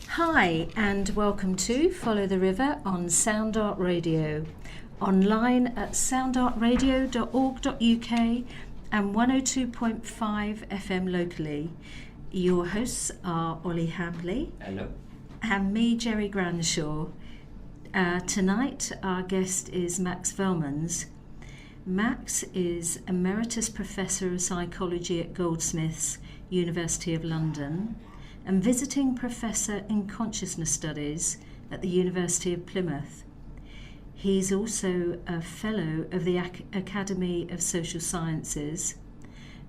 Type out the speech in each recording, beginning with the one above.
Hi, and welcome to Follow the River on Sound Art Radio, online at soundartradio.org.uk and 102.5 FM locally. Your hosts are Ollie Hambley. Hello. And me, Jerry Granshaw. Tonight, our guest is Max Velmans. Max is Emeritus Professor of Psychology at Goldsmiths, University of London, and Visiting Professor in Consciousness Studies at the University of Plymouth. He's also a Fellow of the Academy of Social Sciences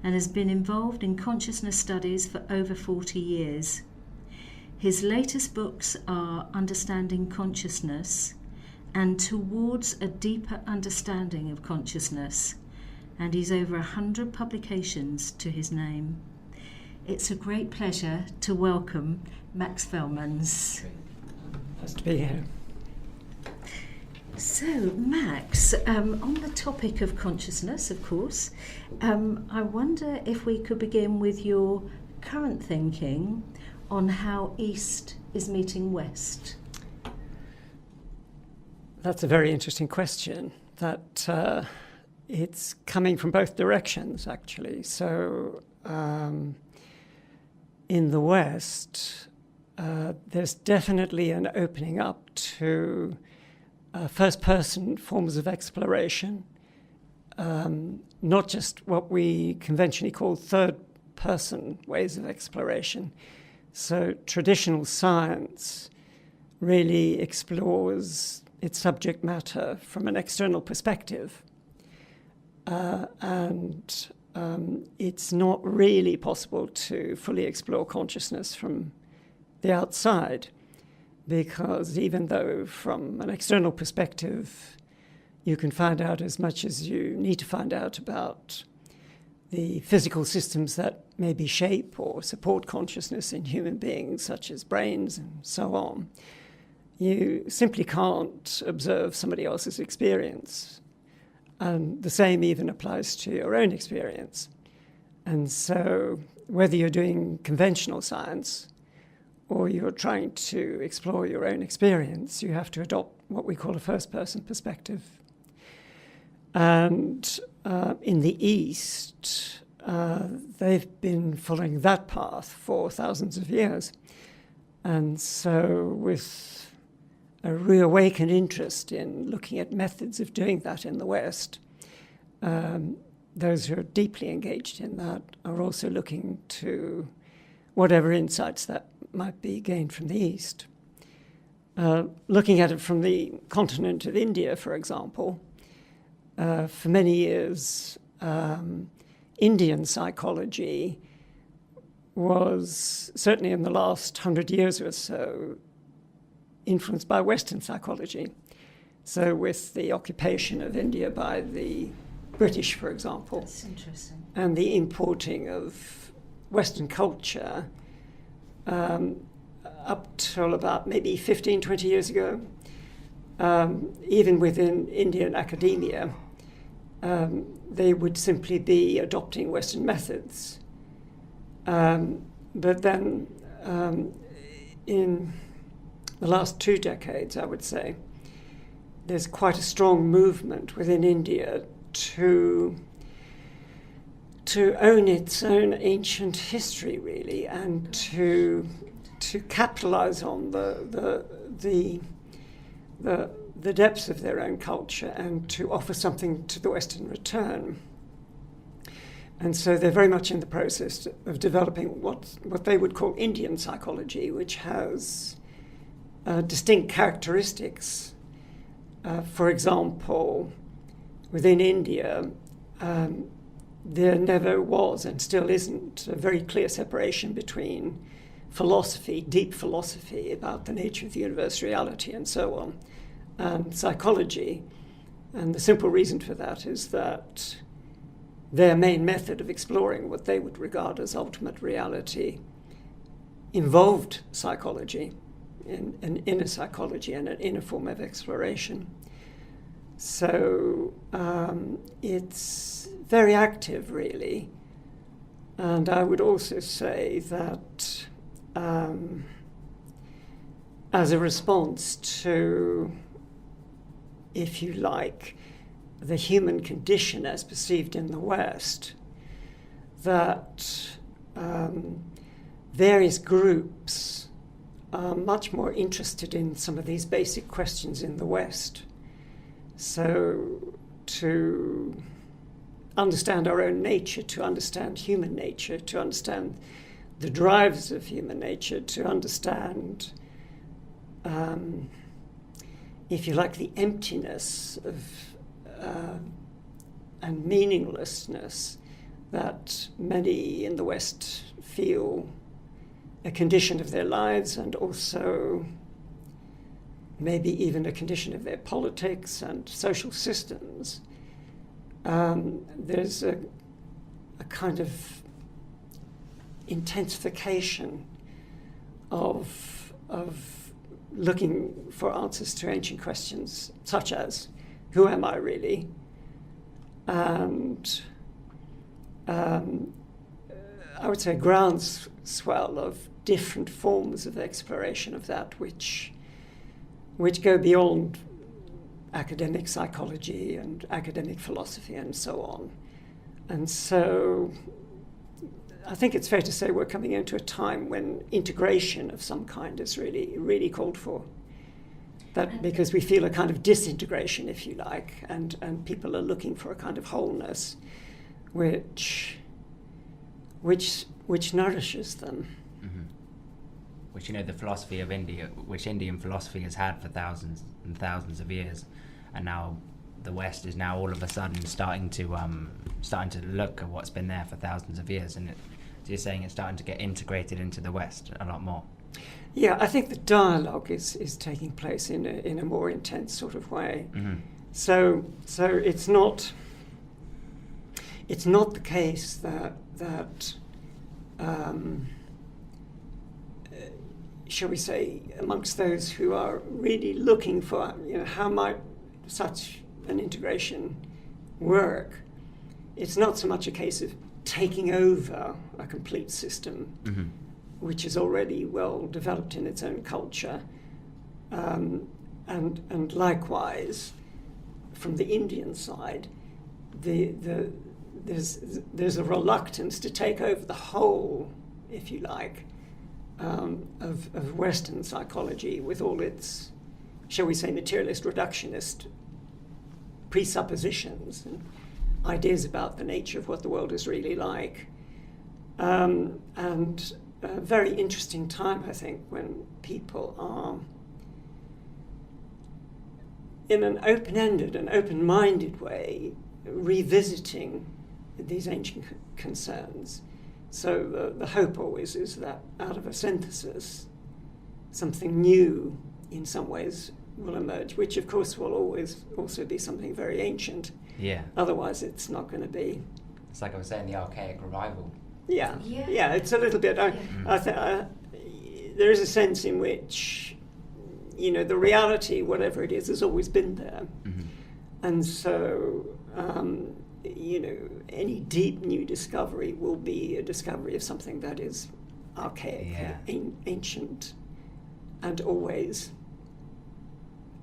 and has been involved in consciousness studies for over 40 years. His latest books are Understanding Consciousness and Towards a Deeper Understanding of Consciousness, and he's over 100 publications to his name. It's a great pleasure to welcome Max Velmans. Nice to be here. So, Max, on the topic of consciousness, of course, I wonder if we could begin with your current thinking on how East is meeting West. That's a very interesting question. That it's coming from both directions, actually. So, in the West, there's definitely an opening up to first-person forms of exploration, not just what we conventionally call third-person ways of exploration. So traditional science really explores its subject matter from an external perspective, and it's not really possible to fully explore consciousness from the outside, because even though from an external perspective you can find out as much as you need to find out about the physical systems that maybe shape or support consciousness in human beings, such as brains and so on, you simply can't observe somebody else's experience. And the same even applies to your own experience. And so whether you're doing conventional science or you're trying to explore your own experience, you have to adopt what we call a first-person perspective. And in the East, they've been following that path for thousands of years. And so with a reawakened interest in looking at methods of doing that in the West, those who are deeply engaged in that are also looking to whatever insights that might be gained from the East. Looking at it from the continent of India, for example, for many years, Indian psychology was, certainly in the last 100 years or so, influenced by Western psychology. So with the occupation of India by the British, for example, That's interesting. And the importing of Western culture up till about maybe 15, 20 years ago, even within Indian academia, they would simply be adopting Western methods. But then in the last 2 decades, I would say, there's quite a strong movement within India to own its own ancient history, really, and to capitalize on the depths of their own culture and to offer something to the West in return. And so they're very much in the process of developing what they would call Indian psychology, which has distinct characteristics. For example, within India, there never was and still isn't a very clear separation between philosophy, deep philosophy about the nature of the universe, reality, and so on, and psychology. And the simple reason for that is that their main method of exploring what they would regard as ultimate reality involved psychology, an inner psychology and an inner form of exploration. So it's very active, really. And I would also say that as a response to, if you like, the human condition as perceived in the West, that various groups are much more interested in some of these basic questions in the West. So to understand our own nature, to understand human nature, to understand the drives of human nature, to understand, if you like, the emptiness of and meaninglessness that many in the West feel a condition of their lives, and also maybe even a condition of their politics and social systems. There's a kind of intensification of looking for answers to ancient questions, such as, who am I really? And I would say a groundswell of different forms of exploration of that which go beyond academic psychology and academic philosophy and so on. And so I think it's fair to say we're coming into a time when integration of some kind is really, really called for. That because we feel a kind of disintegration, if you like, and people are looking for a kind of wholeness which nourishes them. Mm-hmm. Which, the philosophy of India, which Indian philosophy has had for thousands and thousands of years, and now the West is now all of a sudden starting to look at what's been there for thousands of years, and so you're saying it's starting to get integrated into the West a lot more. Yeah, I think the dialogue is taking place in a more intense sort of way. Mm-hmm. So it's not the case that shall we say, amongst those who are really looking for, how might such an integration work, it's not so much a case of taking over a complete system, mm-hmm. which is already well developed in its own culture, and likewise, from the Indian side, there's a reluctance to take over the whole, if you like, of Western psychology with all its, shall we say, materialist, reductionist presuppositions and ideas about the nature of what the world is really like. And a very interesting time, I think, when people are in an open-ended and open-minded way revisiting these ancient concerns. So the hope always is that out of a synthesis, something new in some ways will emerge, which of course will always also be something very ancient. Yeah. Otherwise it's not going to be... It's like I was saying, the archaic revival. Yeah, it's a little bit... there is a sense in which, the reality, whatever it is, has always been there. Mm-hmm. And so... any deep new discovery will be a discovery of something that is archaic, ancient, and always,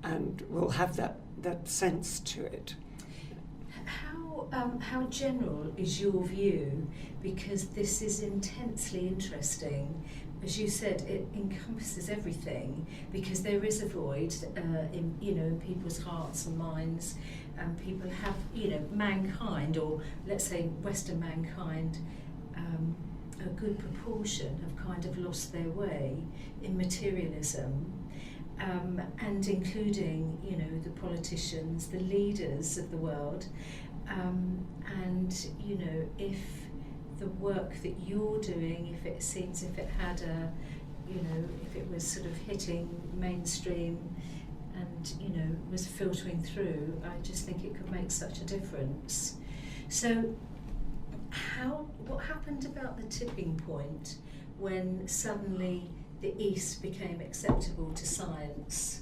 and will have that sense to it. How general is your view? Because this is intensely interesting. As you said, it encompasses everything, because there is a void in people's hearts and minds, and people have, mankind, or let's say Western mankind, a good proportion have kind of lost their way in materialism, and including, the politicians, the leaders of the world, and, if the work that you're doing, if it seems if it had if it was sort of hitting mainstream and, was filtering through, I just think it could make such a difference. So what happened about the tipping point when suddenly the East became acceptable to science?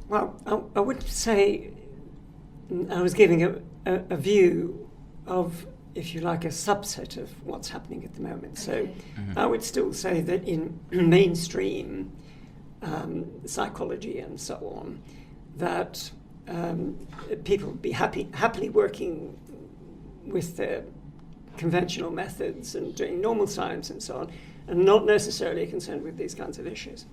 Well, I would say I was giving a view of if you like, a subset of what's happening at the moment. So Mm-hmm. I would still say that in mainstream psychology and so on, that people would be happily working with their conventional methods and doing normal science and so on, and not necessarily concerned with these kinds of issues.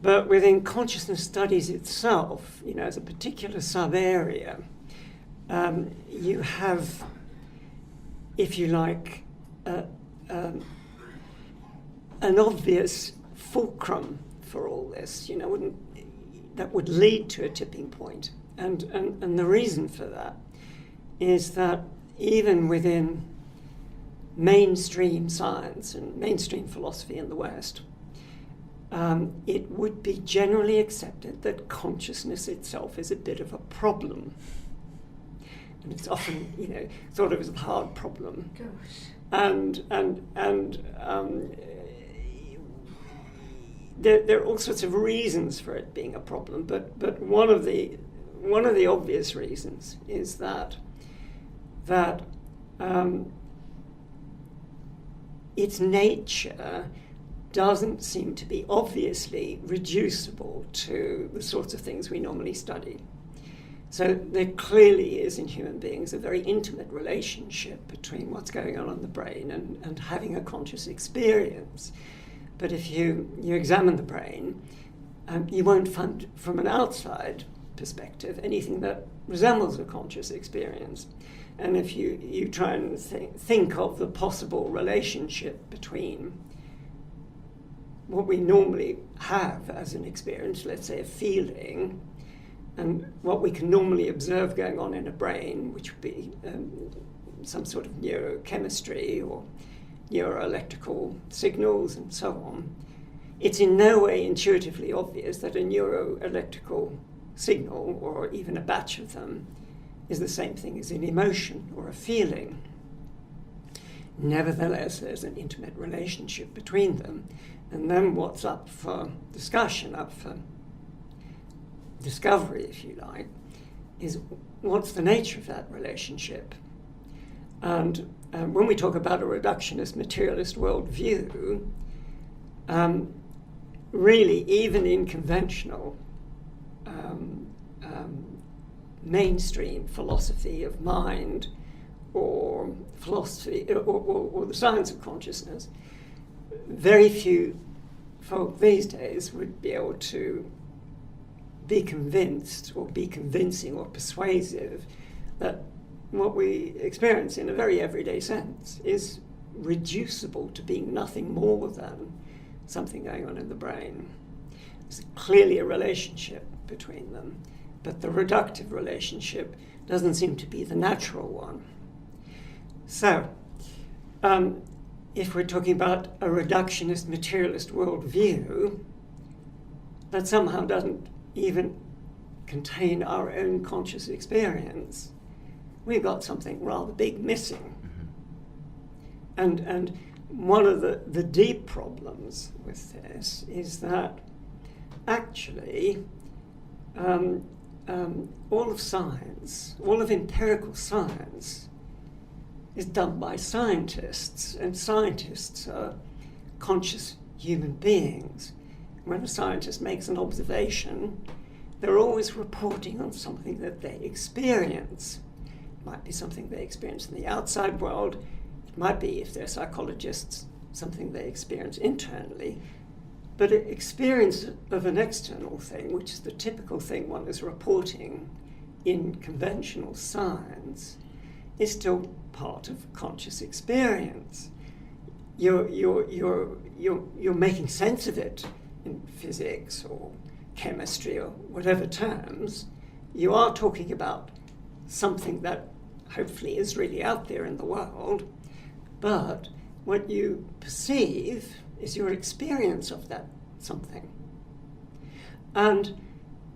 But within consciousness studies itself, as a particular sub-area, you have, if you like, an obvious fulcrum for all this, that would lead to a tipping point. And the reason for that is that even within mainstream science and mainstream philosophy in the West, it would be generally accepted that consciousness itself is a bit of a problem. And it's often, thought of as a hard problem. Gosh. And there are all sorts of reasons for it being a problem, but one of the obvious reasons is that its nature doesn't seem to be obviously reducible to the sorts of things we normally study. So there clearly is in human beings a very intimate relationship between what's going on in the brain and having a conscious experience. But if you examine the brain, you won't find from an outside perspective anything that resembles a conscious experience. And if you try and think of the possible relationship between what we normally have as an experience, let's say a feeling, and what we can normally observe going on in a brain, which would be some sort of neurochemistry or neuroelectrical signals and so on, it's in no way intuitively obvious that a neuroelectrical signal, or even a batch of them, is the same thing as an emotion or a feeling. Nevertheless, there's an intimate relationship between them. And then what's up for discussion, up for discovery, if you like, is what's the nature of that relationship? And when we talk about a reductionist materialist worldview, really, even in conventional mainstream philosophy of mind or philosophy or the science of consciousness, very few folk these days would be able to be convinced or be convincing or persuasive that what we experience in a very everyday sense is reducible to being nothing more than something going on in the brain. There's clearly a relationship between them, but the reductive relationship doesn't seem to be the natural one. So, if we're talking about a reductionist materialist worldview that somehow doesn't even contain our own conscious experience, we've got something rather big missing. And one of the deep problems with this is that actually all of science, all of empirical science, is done by scientists, and scientists are conscious human beings. When a scientist makes an observation, they're always reporting on something that they experience. It might be something they experience in the outside world. It might be, if they're psychologists, something they experience internally. But an experience of an external thing, which is the typical thing one is reporting in conventional science, is still part of conscious experience. You're making sense of it in physics or chemistry or whatever terms. You are talking about something that hopefully is really out there in the world, but what you perceive is your experience of that something. And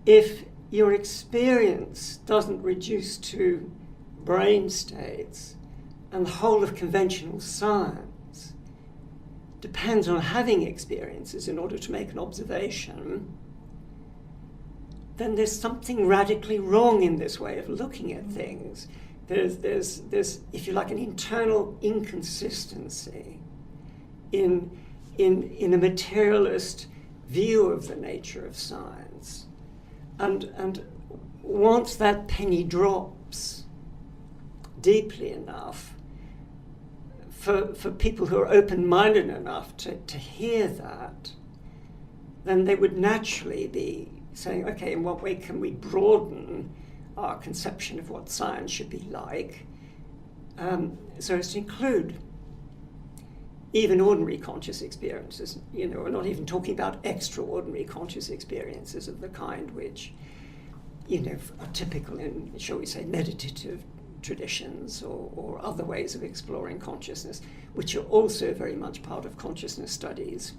if your experience doesn't reduce to brain states, and the whole of conventional science depends on having experiences in order to make an observation, then there's something radically wrong in this way of looking at things. there's if you like, an internal inconsistency in a materialist view of the nature of science, and once that penny drops deeply enough for people who are open-minded enough to hear that, then they would naturally be saying, okay, in what way can we broaden our conception of what science should be like, so as to include even ordinary conscious experiences. We're not even talking about extraordinary conscious experiences of the kind which, are typical in, shall we say, meditative traditions or other ways of exploring consciousness, which are also very much part of consciousness studies.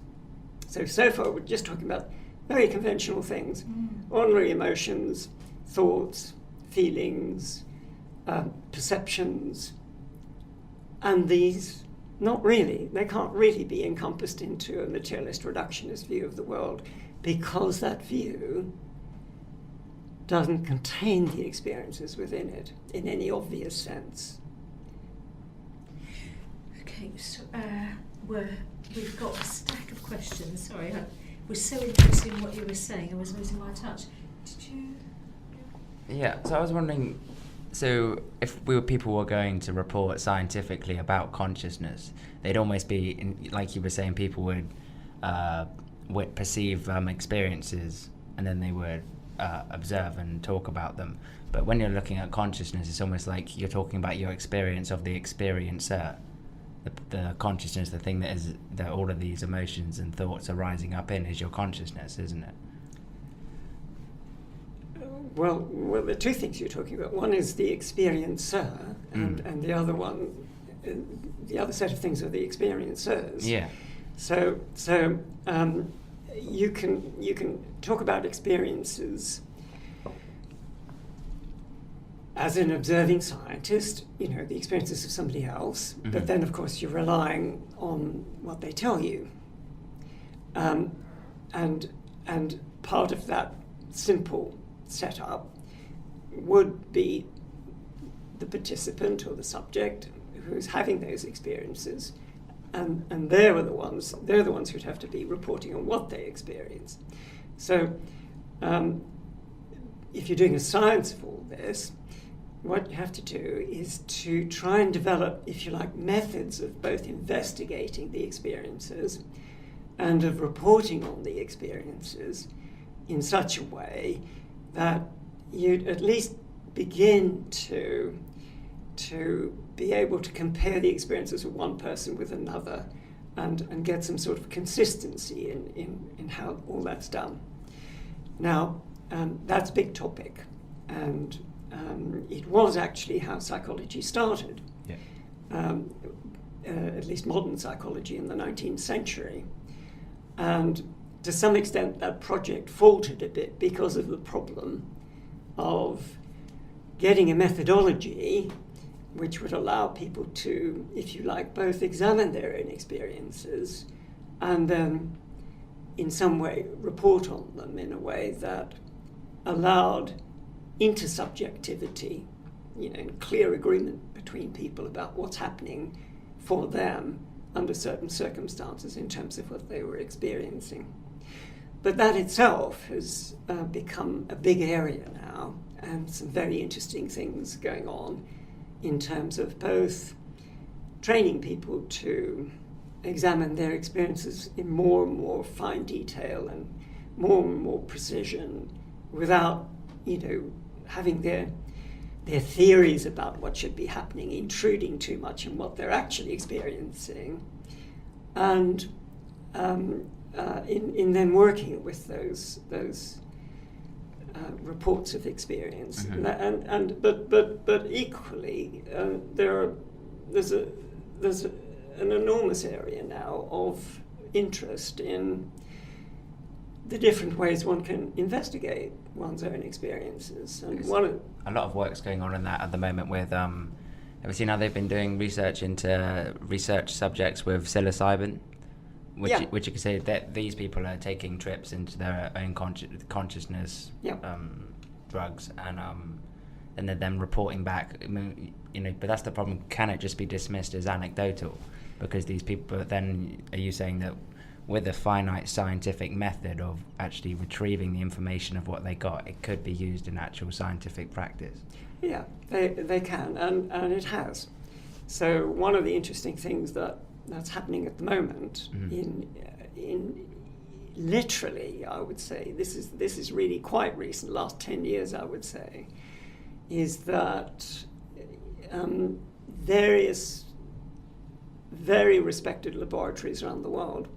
So far we're just talking about very conventional things, ordinary emotions, thoughts, feelings, perceptions, and these they can't really be encompassed into a materialist reductionist view of the world, because that view doesn't contain the experiences within it in any obvious sense. Okay, so we've got a stack of questions. Sorry, I was so interested in what you were saying, I was losing my touch. Did you? Yeah, so I was wondering, so if people were going to report scientifically about consciousness, they'd almost be, like you were saying, people would perceive experiences, and then they would observe and talk about them. But when you're looking at consciousness, it's almost like you're talking about your experience of the experiencer, the consciousness, the thing that all of these emotions and thoughts are rising up in is your consciousness, isn't it? Well, there are two things you're talking about. One is the experiencer, and the other one, the other set of things are the experiencers. Yeah. So you can talk about experiences as an observing scientist, the experiences of somebody else, but then of course you're relying on what they tell you, and part of that simple setup would be the participant or the subject who's having those experiences, and they're the ones who'd have to be reporting on what they experience. So if you're doing a science of all this, what you have to do is to try and develop, if you like, methods of both investigating the experiences and of reporting on the experiences in such a way that you'd at least begin to be able to compare the experiences of one person with another and get some sort of consistency in how all that's done. Now, that's a big topic, and it was actually how psychology started, at least modern psychology in the 19th century. And to some extent that project faltered a bit because of the problem of getting a methodology which would allow people to, if you like, both examine their own experiences and then in some way report on them in a way that allowed intersubjectivity, and clear agreement between people about what's happening for them under certain circumstances in terms of what they were experiencing. But that itself has become a big area now, and some very interesting things going on in terms of both training people to examine their experiences in more and more fine detail and more precision without, having their theories about what should be happening intruding too much in what they're actually experiencing, and in then working with those reports of experience, but equally there's an enormous area now of interest in the different ways one can investigate one's own experiences, and a lot of work's going on in that at the moment with have you seen how they've been doing research into research subjects with psilocybin, which you could say that these people are taking trips into their own consciousness drugs, and and they're then reporting back. I mean, but that's the problem. Can it just be dismissed as anecdotal? Because these people, but then are you saying that with a finite scientific method of actually retrieving the information of what they got, it could be used in actual scientific practice? Yeah, they can, and it has. So one of the interesting things that's happening at the moment in literally, I would say, this is really quite recent, last 10 years, I would say, is that various very respected laboratories around the world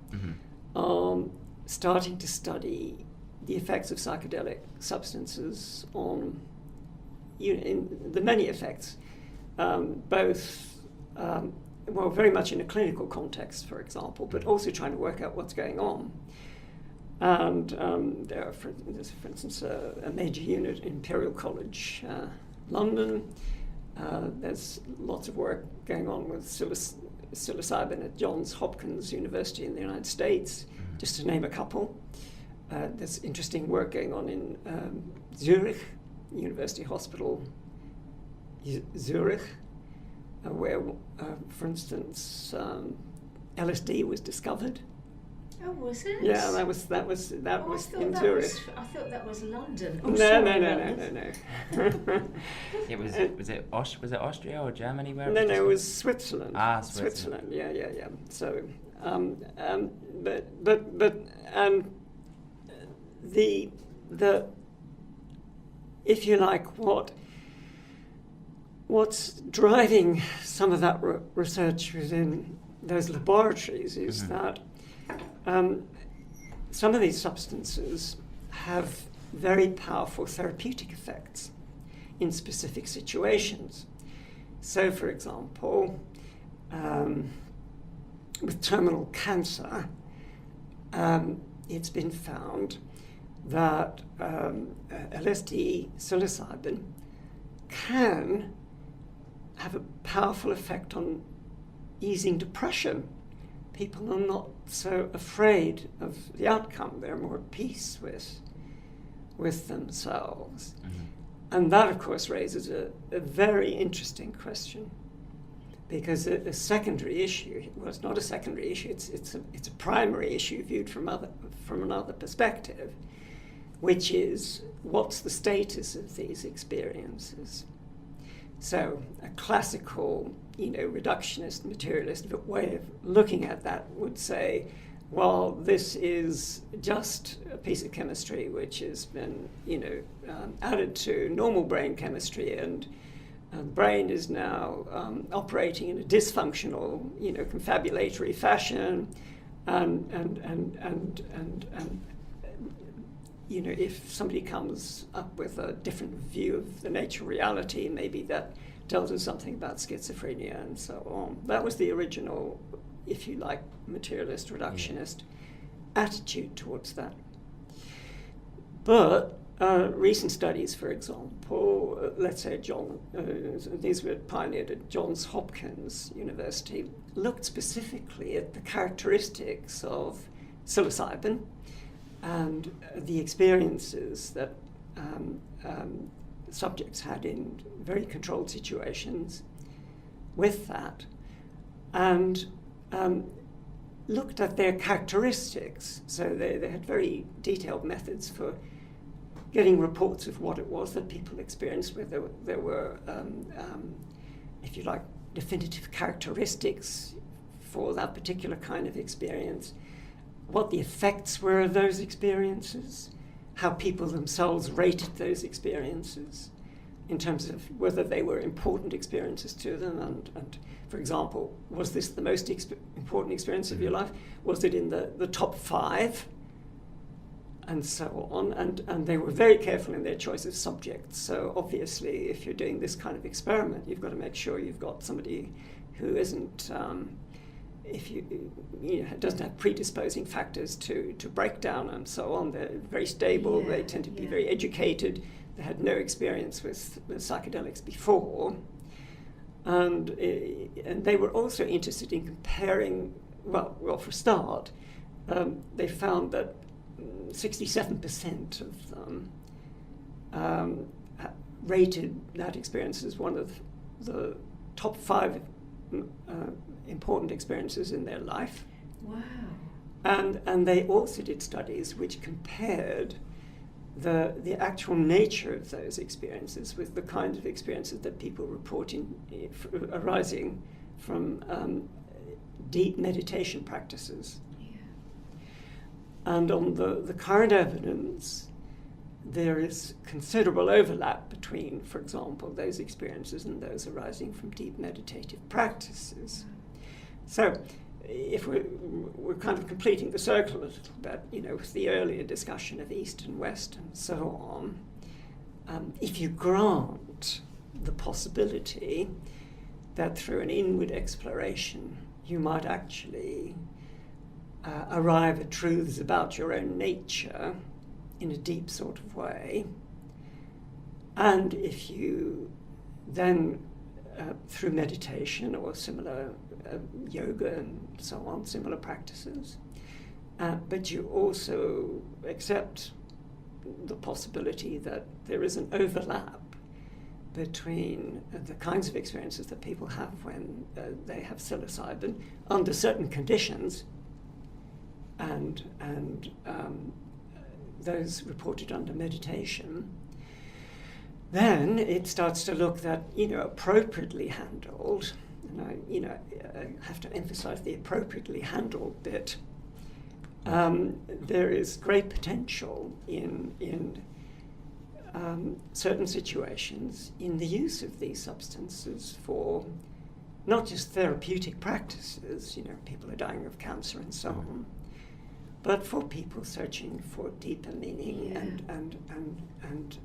are starting to study the effects of psychedelic substances on, in the many effects, both, very much in a clinical context, for example, but also trying to work out what's going on. And there's, for instance, a major unit in Imperial College London. There's lots of work going on with psilocybin at Johns Hopkins University in the United States, just to name a couple. There's interesting work going on in Zurich, University Hospital Zurich, where, for instance, LSD was discovered. Oh, was it? Yeah, that was in Zurich. I thought that was London. No. It was it Austria or Germany? Where No, it was Switzerland. Ah, Switzerland. Yeah. So, the if you like, what's driving some of that research within those laboratories is that some of these substances have very powerful therapeutic effects in specific situations. So, for example, with terminal cancer, it's been found that LSD, psilocybin, can have a powerful effect on easing depression. People are not so afraid of the outcome. They're more at peace with themselves. And that, of course, raises a very interesting question, because a secondary issue, well, it's not a secondary issue, it's a primary issue viewed from another perspective, which is, what's the status of these experiences? So a classical, reductionist, materialist way of looking at that would say, well, this is just a piece of chemistry which has been, added to normal brain chemistry, and the brain is now operating in a dysfunctional, confabulatory fashion, and if somebody comes up with a different view of the nature of reality, maybe that tells us something about schizophrenia and so on. That was the original, if you like, materialist, reductionist attitude towards that. But recent studies, for example, let's say these were pioneered at Johns Hopkins University, looked specifically at the characteristics of psilocybin and the experiences that subjects had in very controlled situations with that, and looked at their characteristics. So they had very detailed methods for getting reports of what it was that people experienced, where there were, if you like, definitive characteristics for that particular kind of experience, what the effects were of those experiences, how people themselves rated those experiences in terms of whether they were important experiences to them, and for example, was this the most important experience of your life? Was it in the top 5? And so on, and they were very careful in their choice of subjects. So obviously, if you're doing this kind of experiment, you've got to make sure you've got somebody who isn't, doesn't have predisposing factors to breakdown and so on. They're very stable. They tend to be very educated. They had no experience with psychedelics before, and they were also interested in comparing. Well, for a start, they found that 67% of them rated that experience as one of the top 5 important experiences in their life. Wow. And they also did studies which compared the actual nature of those experiences with the kind of experiences that people reporting arising from deep meditation practices. Yeah. And on the current evidence, there is considerable overlap between, for example, those experiences and those arising from deep meditative practices. So if we're kind of completing the circle a little bit, with the earlier discussion of East and West and so on, if you grant the possibility that through an inward exploration you might actually arrive at truths about your own nature in a deep sort of way, and if you then, through meditation or similar yoga and so on, similar practices, but you also accept the possibility that there is an overlap between the kinds of experiences that people have when they have psilocybin under certain conditions and those reported under meditation, then it starts to look that, appropriately handled, and I have to emphasize the appropriately handled bit, there is great potential in certain situations in the use of these substances for not just therapeutic practices, people are dying of cancer and so on, but for people searching for deeper meaning and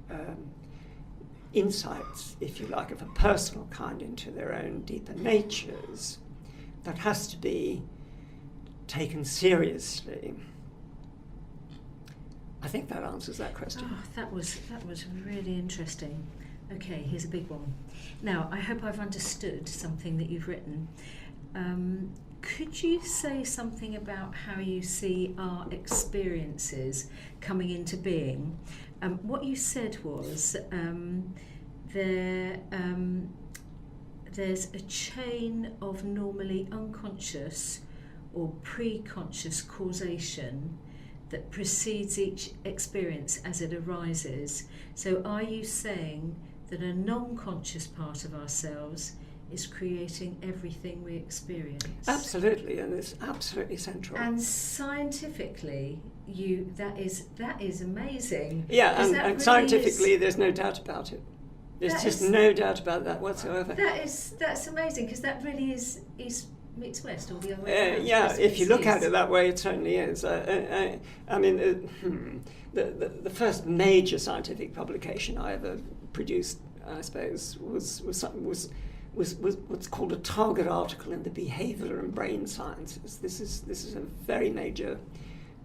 insights, if you like, of a personal kind into their own deeper natures that has to be taken seriously. I think that answers that question. Oh, that was really interesting. Okay, here's a big one. Now, I hope I've understood something that you've written. Could you say something about how you see our experiences coming into being? What you said was there's a chain of normally unconscious or preconscious causation that precedes each experience as it arises. So are you saying that a non-conscious part of ourselves is creating everything we experience? Absolutely, and it's absolutely central. And scientifically, that is amazing. Yeah, and really scientifically, there's no doubt about it. There's just no doubt about that whatsoever. That's amazing, because that really is mixed west, or the other way around. Yeah, if you look at it that way, it certainly is. I mean, the first major scientific publication I ever produced, I suppose, was what's called a target article in the Behaviour and Brain Sciences. This is a very major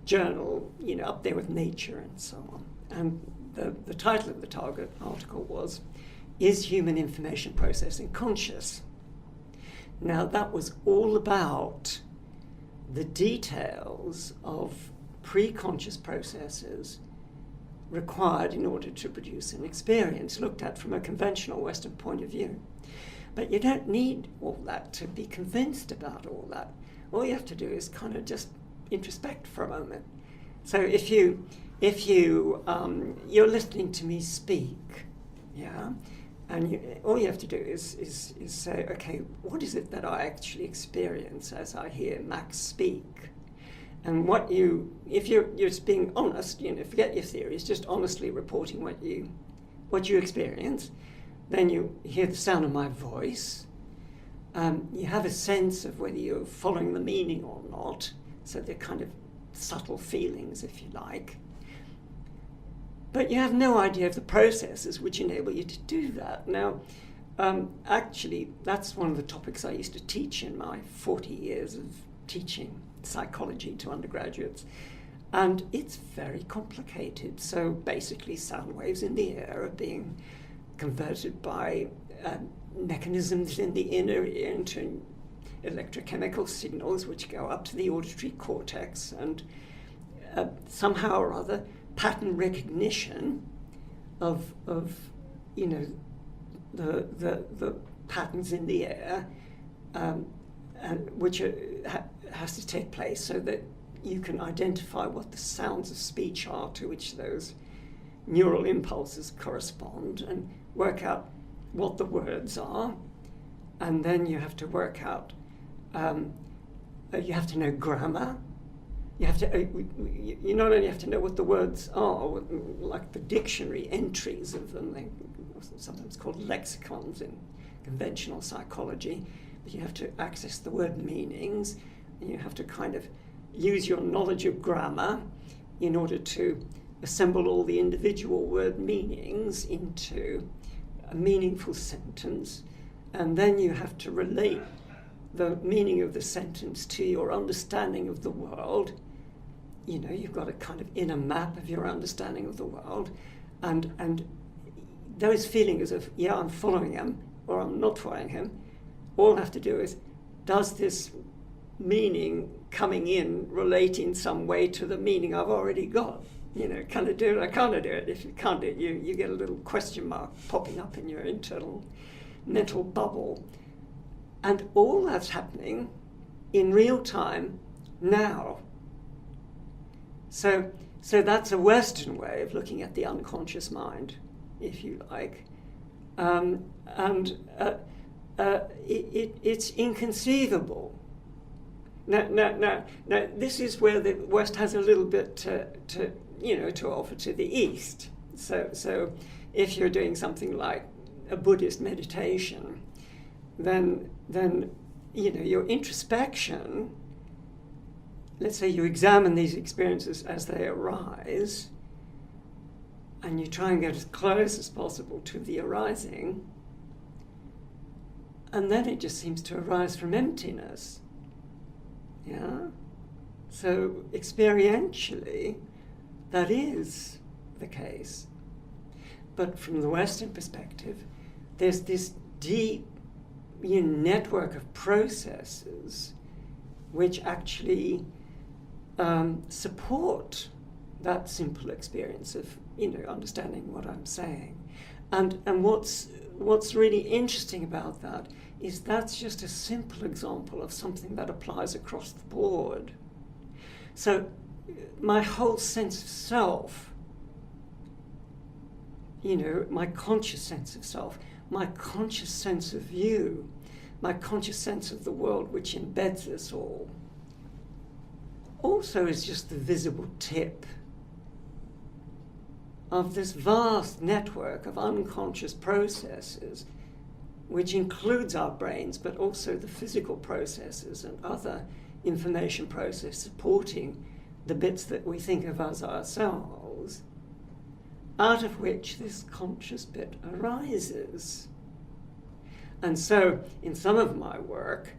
journal, up there with Nature and so on. And the title of the target article was, "Is Human Information Processing Conscious?" Now, that was all about the details of preconscious processes required in order to produce an experience, looked at from a conventional Western point of view. But you don't need all that to be convinced about all that. All you have to do is kind of just introspect for a moment. So if you're listening to me speak, yeah, and all you have to do is say, okay, what is it that I actually experience as I hear Max speak? And if you're just being honest, forget your theories, just honestly reporting what you experience. Then you hear the sound of my voice. You have a sense of whether you're following the meaning or not. So they're kind of subtle feelings, if you like. But you have no idea of the processes which enable you to do that. Now, actually, that's one of the topics I used to teach in my 40 years of teaching psychology to undergraduates. And it's very complicated. So basically, sound waves in the air are being converted by mechanisms in the inner ear into electrochemical signals which go up to the auditory cortex, and somehow or other pattern recognition of you know, the patterns in the air, and which has to take place so that you can identify what the sounds of speech are to which those neural impulses correspond, and work out what the words are. And then you have to work out, you have to know grammar. You have to, you not only have to know what the words are, like the dictionary entries of them, they're sometimes called lexicons in conventional psychology, but you have to access the word meanings, and you have to kind of use your knowledge of grammar in order to assemble all the individual word meanings into a meaningful sentence, and then you have to relate the meaning of the sentence to your understanding of the world. You know, you've got a kind of inner map of your understanding of the world, and those feelings of, yeah, I'm following him or I'm not following him, all I have to do is, does this meaning coming in relate in some way to the meaning I've already got? You know, can I do it? I can't do it. If you can't do it, you get a little question mark popping up in your internal mental bubble. And all that's happening in real time now. So that's a Western way of looking at the unconscious mind, if you like. It's inconceivable. Now, this is where the West has a little bit to offer to the East. So if you're doing something like a Buddhist meditation, then you know, your introspection, let's say you examine these experiences as they arise, and you try and get as close as possible to the arising, and then it just seems to arise from emptiness. Yeah? So experientially, that is the case. But from the Western perspective, there's this deep network of processes which actually support that simple experience of, you know, understanding what I'm saying. And what's really interesting about that is that's just a simple example of something that applies across the board. So my whole sense of self, you know, my conscious sense of self, my conscious sense of you, my conscious sense of the world which embeds us all, also is just the visible tip of this vast network of unconscious processes, which includes our brains, but also the physical processes and other information processes supporting the bits that we think of as ourselves, out of which this conscious bit arises. And so in some of my work,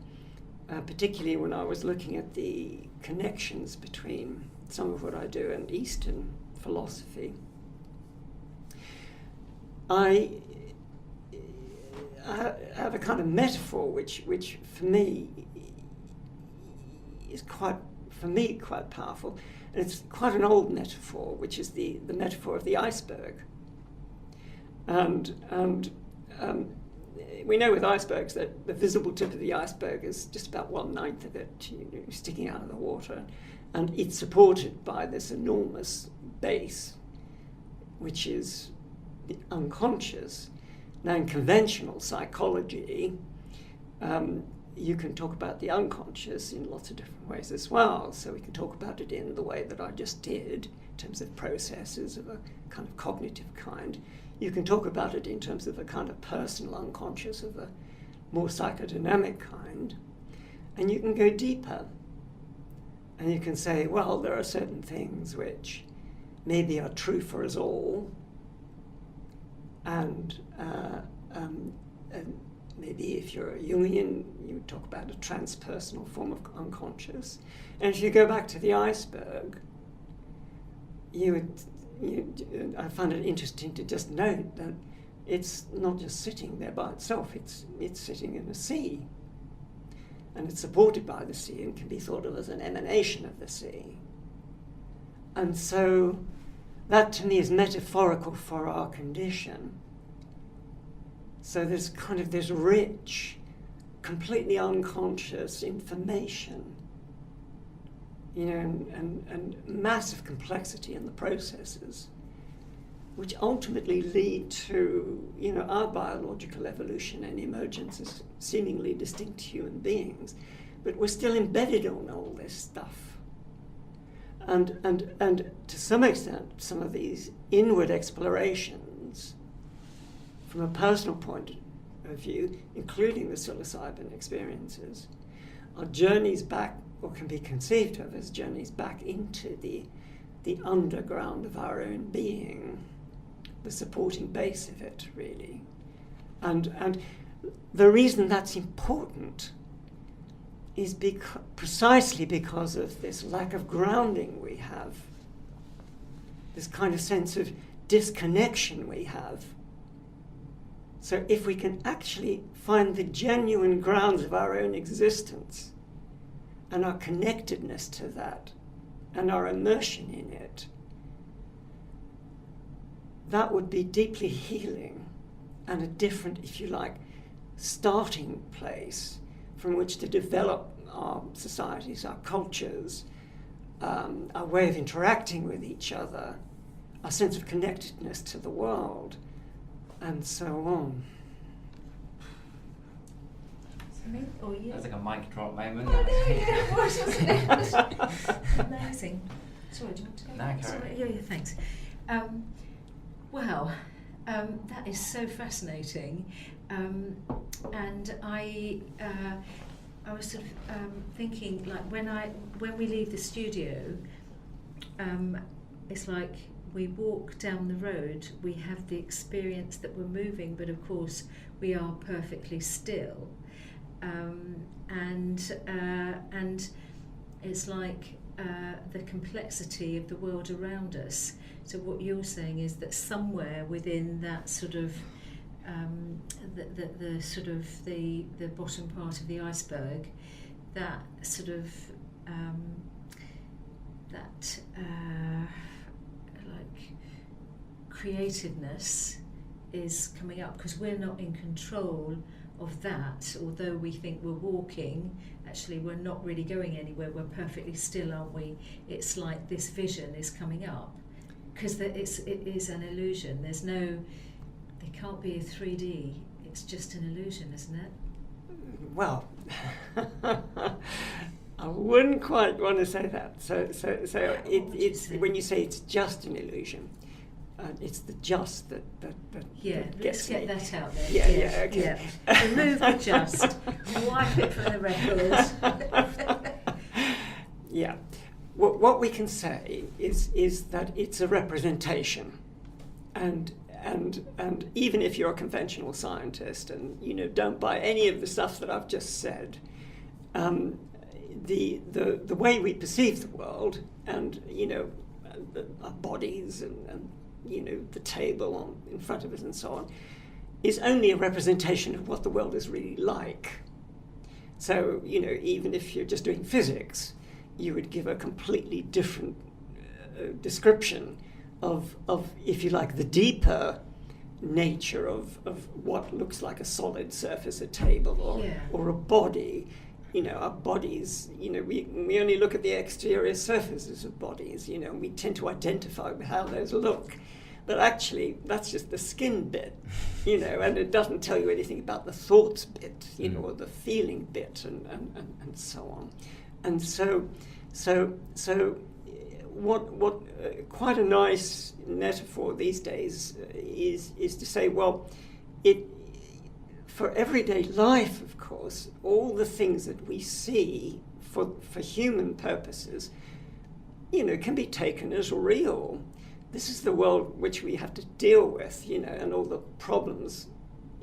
particularly when I was looking at the connections between some of what I do and Eastern philosophy, I have a kind of metaphor which for me is quite powerful. And it's quite an old metaphor, which is the metaphor of the iceberg. And we know with icebergs that the visible tip of the iceberg is just about 1/9 of it, you know, sticking out of the water. And it's supported by this enormous base, which is unconscious. Now, in conventional psychology, you can talk about the unconscious in lots of different ways as well. So we can talk about it in the way that I just did, in terms of processes of a kind of cognitive kind. You can talk about it in terms of a kind of personal unconscious of a more psychodynamic kind. And you can go deeper. And you can say, well, there are certain things which maybe are true for us all, and maybe if you're a Jungian, you would talk about a transpersonal form of unconscious. And if you go back to the iceberg, I find it interesting to just note that it's not just sitting there by itself, it's sitting in a sea. And it's supported by the sea and can be thought of as an emanation of the sea. And so that to me is metaphorical for our condition. So there's kind of this rich, completely unconscious information, and massive complexity in the processes, which ultimately lead to, our biological evolution and emergence as seemingly distinct human beings. But we're still embedded on all this stuff. And to some extent, some of these inward explorations, from a personal point of view, including the psilocybin experiences, are journeys back, or can be conceived of as journeys back into the underground of our own being, the supporting base of it, really. And the reason that's important is precisely because of this lack of grounding we have, this kind of sense of disconnection we have. So if we can actually find the genuine grounds of our own existence and our connectedness to that and our immersion in it, that would be deeply healing and a different, if you like, starting place from which to develop our societies, our cultures, our way of interacting with each other, our sense of connectedness to the world, and so on. Oh, yeah. That's like a mic drop moment. Oh, no, it was, wasn't it? Amazing. Sorry, do you want to go? No, carry on. Sorry, yeah, thanks. Well, that is so fascinating, and I was sort of thinking, like, when we leave the studio, it's like we walk down the road, we have the experience that we're moving, but of course we are perfectly still, and it's like the complexity of the world around us. So what you're saying is that somewhere within that sort of the sort of the bottom part of the iceberg, that sort of like creativeness is coming up, because we're not in control of that. Although we think we're walking, actually we're not really going anywhere. We're perfectly still, aren't we? It's like this vision is coming up, because it is an illusion. There can't be a 3D. It's just an illusion, isn't it? Well, I wouldn't quite want to say that. So it's when you say it's just an illusion, it's the just that yeah. That Let's gets get me. that out there. Yeah, okay. Yeah. Remove the just. Wipe it from the record. Yeah. What we can say is that it's a representation, and even if you're a conventional scientist and don't buy any of the stuff that I've just said, the way we perceive the world, and our bodies and the table in front of us and so on, is only a representation of what the world is really like. So even if you're just doing physics, you would give a completely different description of, if you like, the deeper nature of what looks like a solid surface, a table or a body. Our bodies, we only look at the exterior surfaces of bodies, and we tend to identify with how those look. But actually, that's just the skin bit, and it doesn't tell you anything about the thoughts bit, or the feeling bit, and so on. And so what quite a nice metaphor these days is to say, well, for everyday life, of course, all the things that we see for human purposes, can be taken as real. This is the world which we have to deal with, and all the problems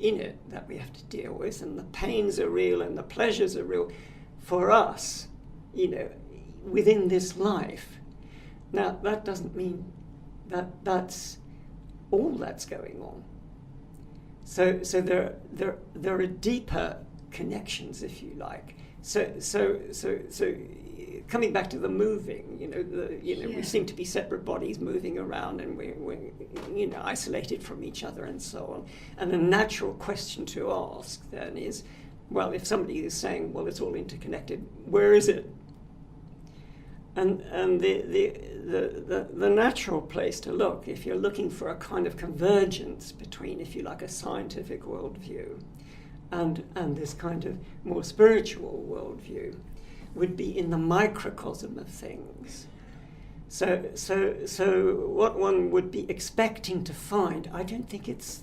in it that we have to deal with, and the pains are real and the pleasures are real for us, within this life. Now, that doesn't mean that that's all that's going on. So there are deeper connections, if you like. So coming back to the moving, we seem to be separate bodies moving around, and we're isolated from each other and so on. And the natural question to ask then is, well, if somebody is saying, well, it's all interconnected, where is it? And the natural place to look, if you're looking for a kind of convergence between, if you like, a scientific worldview and this kind of more spiritual worldview, would be in the microcosm of things. So what one would be expecting to find, I don't think it's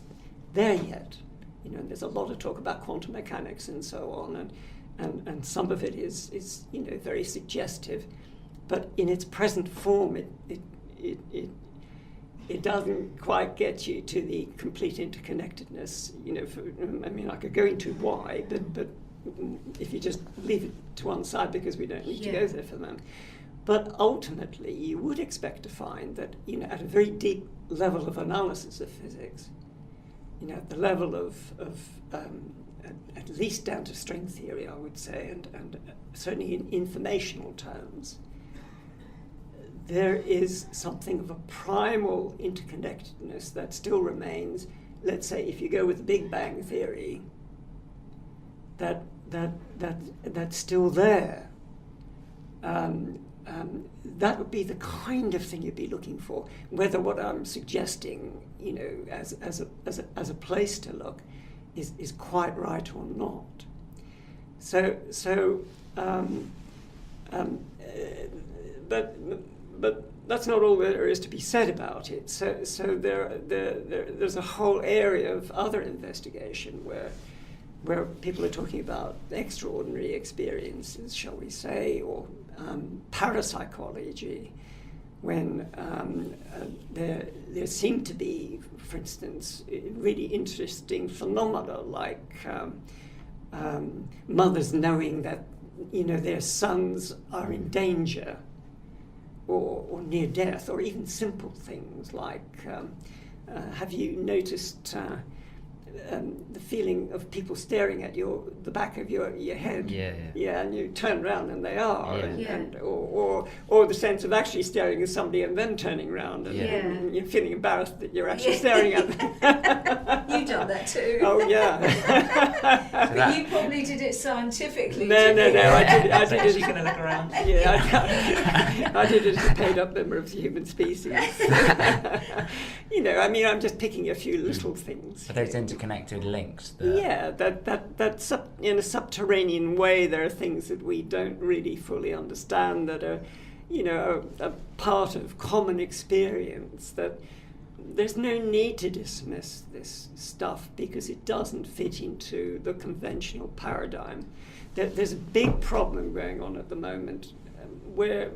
there yet. There's a lot of talk about quantum mechanics and so on, and some of it is very suggestive. But in its present form, it doesn't quite get you to the complete interconnectedness. I could go into why, but if you just leave it to one side, because we don't need to go there for them. But ultimately, you would expect to find that, at a very deep level of analysis of physics, at the level of at least down to string theory, I would say, and certainly in informational terms, there is something of a primal interconnectedness that still remains. Let's say if you go with the Big Bang theory, that's still there. That would be the kind of thing you'd be looking for. Whether what I'm suggesting, as a place to look, is quite right or not. But that's not all there is to be said about it. So there's a whole area of other investigation where people are talking about extraordinary experiences, shall we say, or parapsychology, when there seem to be, for instance, really interesting phenomena like mothers knowing that their sons are in danger or near death, or even simple things like have you noticed the feeling of people staring at the back of your head? Yeah, and you turn around and they are, or the sense of actually staring at somebody and then turning around and you're feeling embarrassed that you're actually staring at them. You've done that too. Oh yeah. But you probably did it scientifically. No. I did it. You're going to look around. Yeah, I did it as a paid-up member of the human species. I'm just picking a few little things. But those interconnected links. That in a subterranean way, there are things that we don't really fully understand that are, a part of common experience, that there's no need to dismiss this stuff because it doesn't fit into the conventional paradigm. There's a big problem going on at the moment where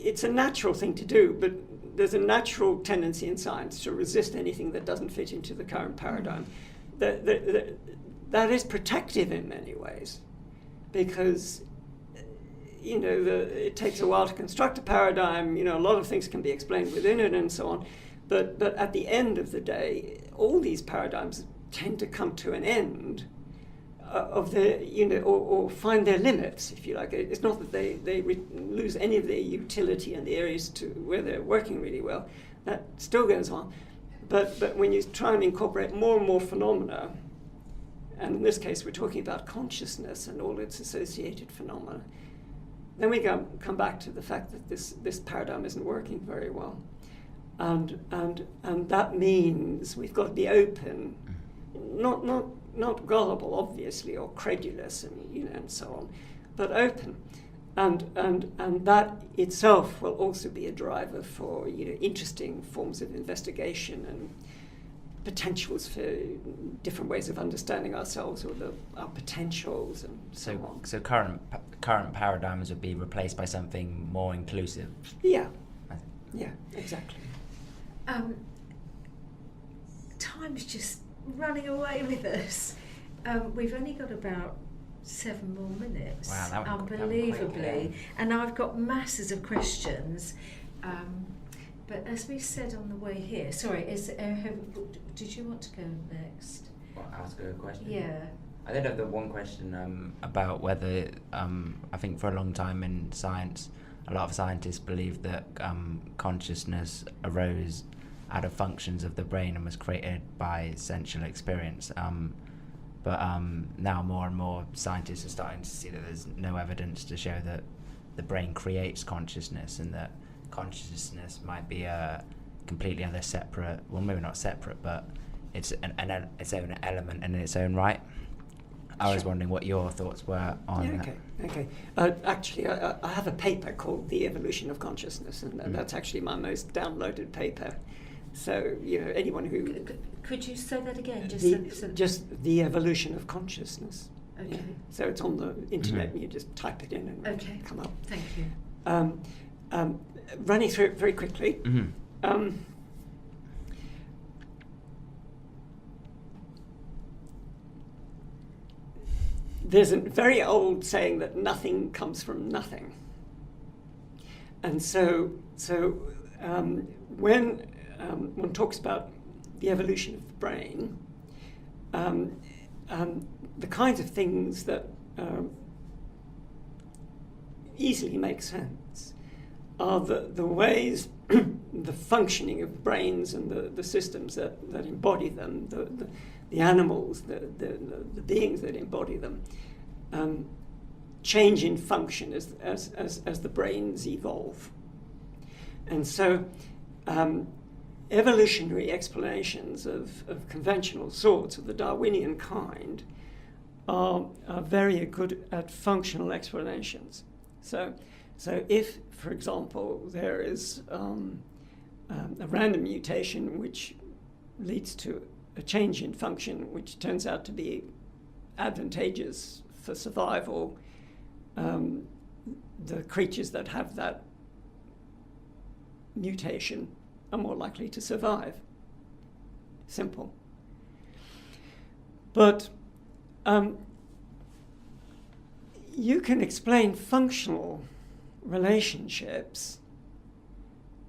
it's a natural thing to do, but there's a natural tendency in science to resist anything that doesn't fit into the current paradigm. That is protective in many ways, because it takes a while to construct a paradigm. A lot of things can be explained within it and so on. But at the end of the day, all these paradigms tend to come to an end of their, or find their limits, if you like. It's not that they lose any of their utility in the areas to where they're working really well. That still goes on. But when you try and incorporate more and more phenomena, and in this case we're talking about consciousness and all its associated phenomena, then we come back to the fact that this paradigm isn't working very well. And that means we've got to be open, not gullible, obviously, or credulous, and so on, but open, and that itself will also be a driver for interesting forms of investigation and potentials for different ways of understanding ourselves, or our potentials and so on. So current paradigms would be replaced by something more inclusive. Yeah, exactly. Time's just running away with us. We've only got about 7 more minutes. Wow, that went unbelievably. quick, yeah. And I've got masses of questions. But as we said on the way here, sorry, did you want to go next? Well, ask her a question. Yeah. I did have the one question about whether, I think for a long time in science, a lot of scientists believed that consciousness arose out of functions of the brain and was created by sensual experience. But now more and more scientists are starting to see that there's no evidence to show that the brain creates consciousness, and that consciousness might be a completely other separate, well, maybe not separate, but it's its own element in its own right. I was wondering what your thoughts were on that. Okay. Actually, I have a paper called The Evolution of Consciousness, and that's actually my most downloaded paper. So, anyone who... Could you say that again? Just The Evolution of Consciousness. Okay. Yeah. So it's on the internet, and you just type it in and it'll come up. Thank you. Running through it very quickly. There's a very old saying that nothing comes from nothing. And so when one talks about the evolution of the brain, the kinds of things that easily make sense are the ways, the functioning of brains and the systems that embody them, the animals, the beings that embody them, change in function as the brains evolve. And so evolutionary explanations of conventional sorts, of the Darwinian kind, are very good at functional explanations. So if, for example, there is a random mutation which leads to a change in function which turns out to be advantageous for survival, the creatures that have that mutation are more likely to survive. Simple. But you can explain functional relationships,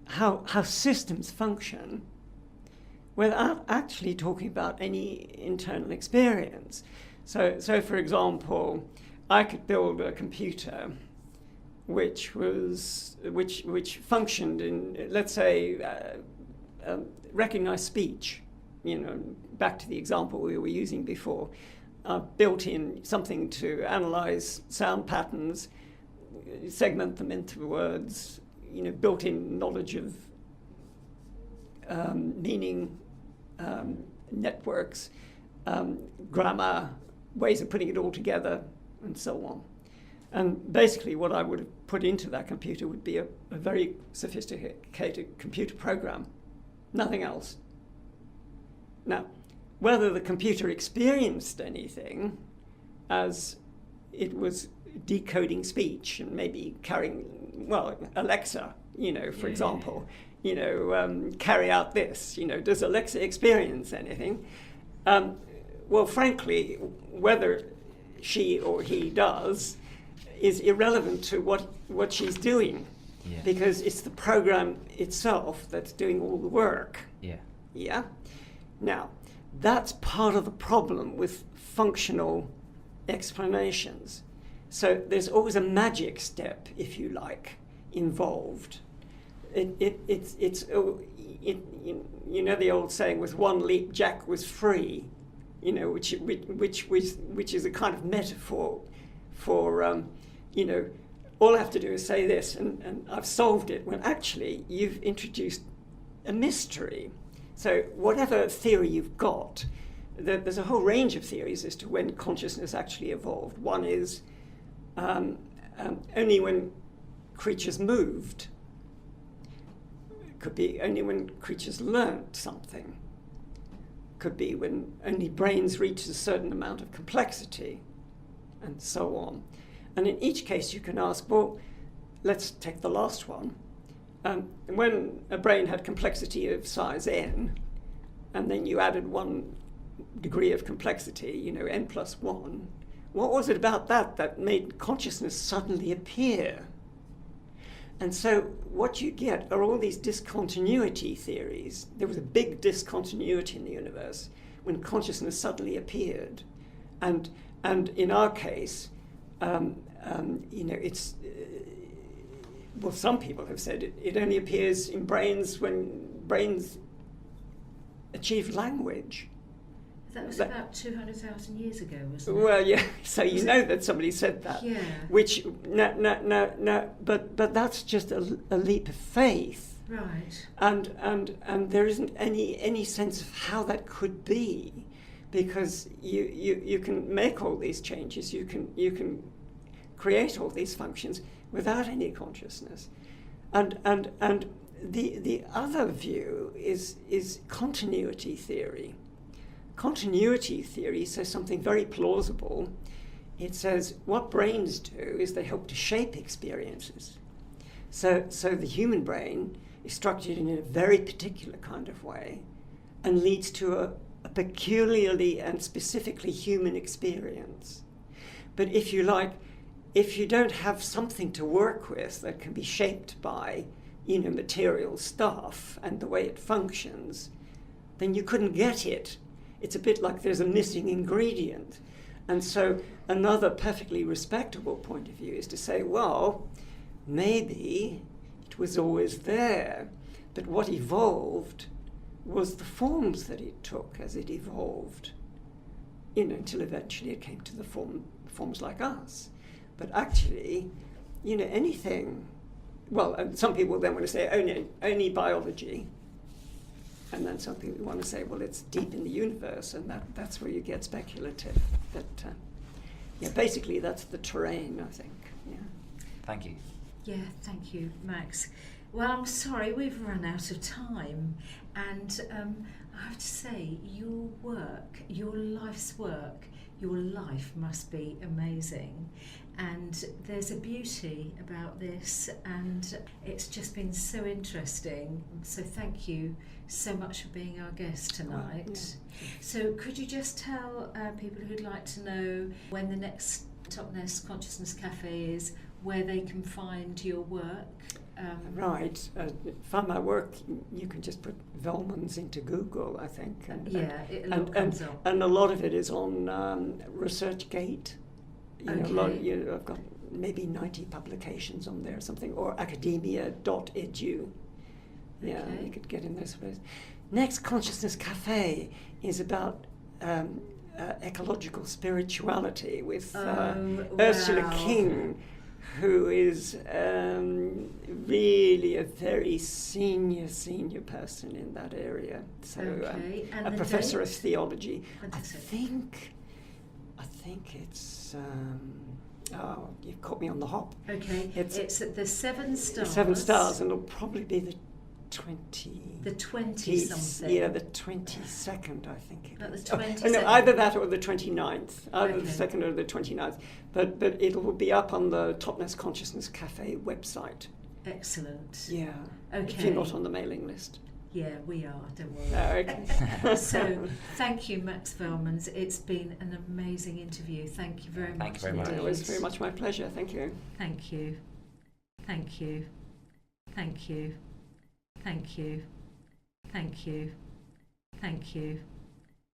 how systems function, without actually talking about any internal experience. So for example, I could build a computer which functioned in, let's say, recognize speech. Back to the example we were using before. Built in something to analyze sound patterns, segment them into words, built-in knowledge of meaning, networks, grammar, ways of putting it all together, and so on. And basically what I would have put into that computer would be a very sophisticated computer program, nothing else. Now, whether the computer experienced anything as it was decoding speech and maybe carrying, Alexa, for example, carry out this, does Alexa experience anything? Well, frankly, whether she or he does is irrelevant to what she's doing, because it's the program itself that's doing all the work. Yeah? Now, that's part of the problem with functional explanations. So there's always a magic step, if you like, involved. It's the old saying, with one leap Jack was free, which is a kind of metaphor for all I have to do is say this and I've solved it, when actually you've introduced a mystery. So whatever theory you've got, there's a whole range of theories as to when consciousness actually evolved. One is only when creatures moved. It could be only when creatures learnt something. Could be when only brains reach a certain amount of complexity, and so on. And in each case you can ask, well, let's take the last one. When a brain had complexity of size n, and then you added 1 degree of complexity, n plus 1, what was it about that made consciousness suddenly appear? And so what you get are all these discontinuity theories. There was a big discontinuity in the universe when consciousness suddenly appeared. And and in our case, it's well, some people have said it only appears in brains when brains achieve language. That was about 200,000 years ago, wasn't it? Well, yeah. So you know that somebody said that. Yeah. Which no. But that's just a leap of faith. Right. And there isn't any sense of how that could be, because you can make all these changes. You can create all these functions without any consciousness. And the other view is continuity theory. Continuity theory says something very plausible. It says what brains do is they help to shape experiences. So the human brain is structured in a very particular kind of way and leads to a peculiarly and specifically human experience. But if you don't have something to work with that can be shaped by material stuff and the way it functions, then you couldn't get it. It's a bit like there's a missing ingredient. And so another perfectly respectable point of view is to say, well, maybe it was always there, but what evolved was the forms that it took as it evolved, until eventually it came to the forms like us. But actually, anything, well, and some people then want to say only biology. And then some people want to say, well, it's deep in the universe, and that's where you get speculative. But basically that's the terrain, I think. Yeah. Thank you. Yeah, thank you, Max. Well, I'm sorry, we've run out of time. And I have to say, your work, your life's work, your life must be amazing. And there's a beauty about this, and it's just been so interesting. So thank you so much for being our guest tonight. Yeah. So could you just tell people who'd like to know when the next Top Nest Consciousness Cafe is, where they can find your work? Right. Find my work, you can just put Velmans into Google, I think. It comes up. And a lot of it is on ResearchGate. I've got maybe 90 publications on there or something, or academia.edu. Yeah, Okay. You could get in those places. Next Consciousness Cafe is about ecological spirituality with Ursula King, who is really a very senior person in that area. So And a the professor date? of theology. Fantastic. I think it's you've caught me on the hop. Okay, it's at the Seven Stars. 7 Stars, and it'll probably be the 20 something. Yeah, the 22nd, I think it At the is. 22nd. No, either that or the 29th. Either the Okay. 2nd or the 29th. But it will be up on the Top Nest Consciousness Cafe website. Excellent. Yeah. Okay. If you're not on the mailing list. Yeah, we are, don't worry. Okay. So, thank you, Max Velmans. It's been an amazing interview. Thank you very much. Thank you very much. It was very much my pleasure. Thank you. Thank you. Thank you. Thank you. Thank you. Thank you. Thank you.